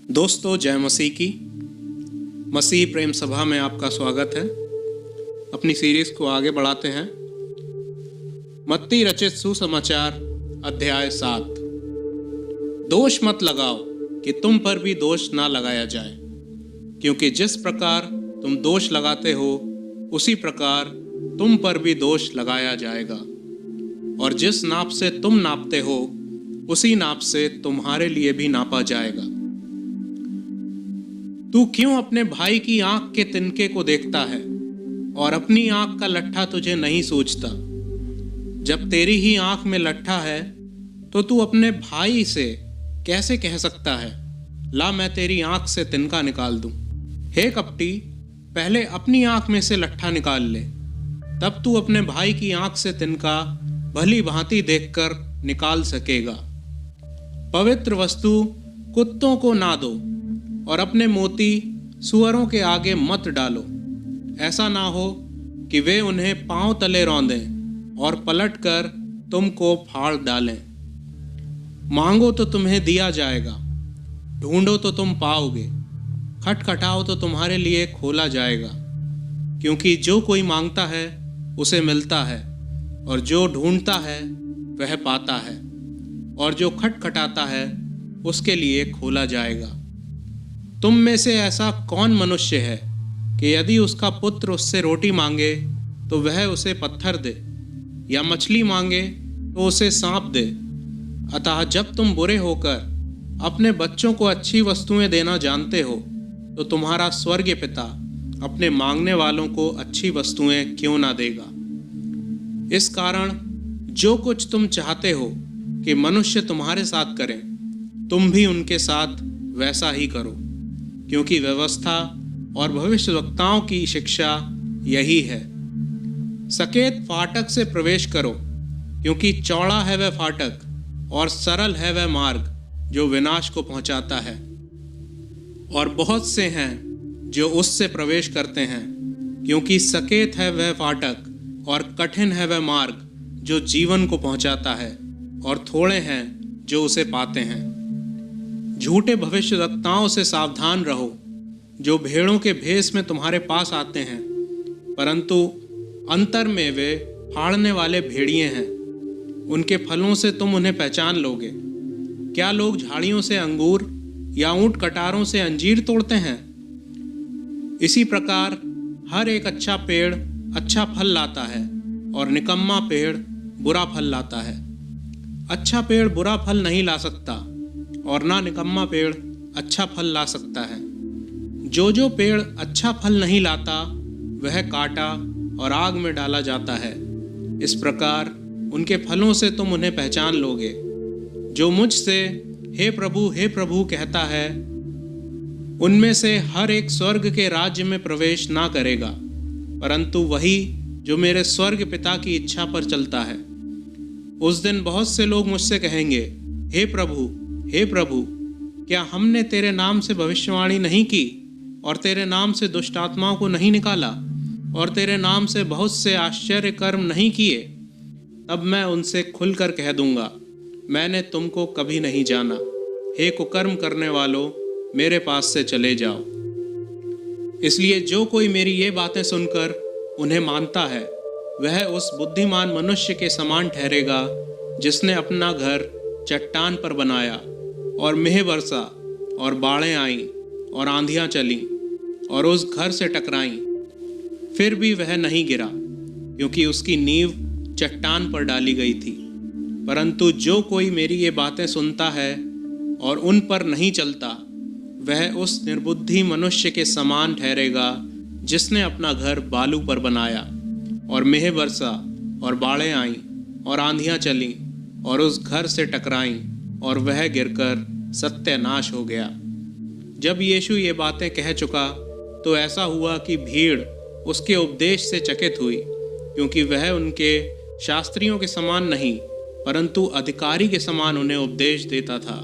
दोस्तों, जय मसीह की। मसीह प्रेम सभा में आपका स्वागत है। अपनी सीरीज को आगे बढ़ाते हैं। मत्ती रचित सुसमाचार अध्याय 7। दोष मत लगाओ कि तुम पर भी दोष ना लगाया जाए, क्योंकि जिस प्रकार तुम दोष लगाते हो उसी प्रकार तुम पर भी दोष लगाया जाएगा, और जिस नाप से तुम नापते हो उसी नाप से तुम्हारे लिए भी नापा जाएगा। तू क्यों अपने भाई की आंख के तिनके को देखता है और अपनी आंख का लट्ठा तुझे नहीं सूझता? जब तेरी ही आंख में लट्ठा है तो तू अपने भाई से कैसे कह सकता है, ला मैं तेरी आंख से तिनका निकाल दूं? हे कपटी, पहले अपनी आंख में से लट्ठा निकाल ले, तब तू अपने भाई की आंख से तिनका भली भांति देखकर निकाल सकेगा। पवित्र वस्तु कुत्तों को ना दो और अपने मोती सुअरों के आगे मत डालो, ऐसा ना हो कि वे उन्हें पांव तले रौंदें और पलटकर तुमको फाड़ डालें। मांगो तो तुम्हें दिया जाएगा, ढूंढो तो तुम पाओगे, खटखटाओ तो तुम्हारे लिए खोला जाएगा। क्योंकि जो कोई मांगता है उसे मिलता है, और जो ढूंढता है वह पाता है, और जो खटखटाता है उसके लिए खोला जाएगा। तुम में से ऐसा कौन मनुष्य है कि यदि उसका पुत्र उससे रोटी मांगे तो वह उसे पत्थर दे, या मछली मांगे तो उसे सांप दे? अतः जब तुम बुरे होकर अपने बच्चों को अच्छी वस्तुएं देना जानते हो, तो तुम्हारा स्वर्गीय पिता अपने मांगने वालों को अच्छी वस्तुएं क्यों ना देगा। इस कारण जो कुछ तुम चाहते हो कि मनुष्य तुम्हारे साथ करें, तुम भी उनके साथ वैसा ही करो, क्योंकि व्यवस्था और भविष्यवक्ताओं की शिक्षा यही है। सकेत फाटक से प्रवेश करो, क्योंकि चौड़ा है वह फाटक और सरल है वह मार्ग जो विनाश को पहुंचाता है, और बहुत से हैं जो उससे प्रवेश करते हैं। क्योंकि सकेत है वह फाटक और कठिन है वह मार्ग जो जीवन को पहुंचाता है, और थोड़े हैं जो उसे पाते हैं। झूठे भविष्यवक्ताओं से सावधान रहो, जो भेड़ों के भेष में तुम्हारे पास आते हैं, परंतु अंतर में वे फाड़ने वाले भेड़िए हैं। उनके फलों से तुम उन्हें पहचान लोगे। क्या लोग झाड़ियों से अंगूर या ऊंट कटारों से अंजीर तोड़ते हैं? इसी प्रकार हर एक अच्छा पेड़ अच्छा फल लाता है, और निकम्मा पेड़ बुरा फल लाता है। अच्छा पेड़ बुरा फल नहीं ला सकता, और ना निकम्मा पेड़ अच्छा फल ला सकता है। जो पेड़ अच्छा फल नहीं लाता वह काटा और आग में डाला जाता है। इस प्रकार उनके फलों से तुम उन्हें पहचान लोगे। जो मुझसे हे प्रभु कहता है, उनमें से हर एक स्वर्ग के राज्य में प्रवेश ना करेगा, परंतु वही जो मेरे स्वर्ग पिता की इच्छा पर चलता है। उस दिन बहुत से लोग मुझसे कहेंगे, हे प्रभु, क्या हमने तेरे नाम से भविष्यवाणी नहीं की, और तेरे नाम से दुष्ट आत्माओं को नहीं निकाला, और तेरे नाम से बहुत से आश्चर्य कर्म नहीं किए? तब मैं उनसे खुलकर कह दूंगा, मैंने तुमको कभी नहीं जाना। हे कुकर्म करने वालों, मेरे पास से चले जाओ। इसलिए जो कोई मेरी ये बातें सुनकर उन्हें मानता है, वह उस बुद्धिमान मनुष्य के समान ठहरेगा जिसने अपना घर चट्टान पर बनाया, और मेह बरसा और बाढ़ें आईं और आंधियां चलीं और उस घर से टकराईं, फिर भी वह नहीं गिरा, क्योंकि उसकी नींव चट्टान पर डाली गई थी। परंतु जो कोई मेरी ये बातें सुनता है और उन पर नहीं चलता, वह उस निर्बुद्धि मनुष्य के समान ठहरेगा जिसने अपना घर बालू पर बनाया, और मेह बरसा और बाढ़ें आईं और आंधियां चलीं और उस घर से टकराईं, और वह गिरकर सत्यानाश हो गया। जब यीशु ये बातें कह चुका तो ऐसा हुआ कि भीड़ उसके उपदेश से चकित हुई, क्योंकि वह उनके शास्त्रियों के समान नहीं, परंतु अधिकारी के समान उन्हें उपदेश देता था।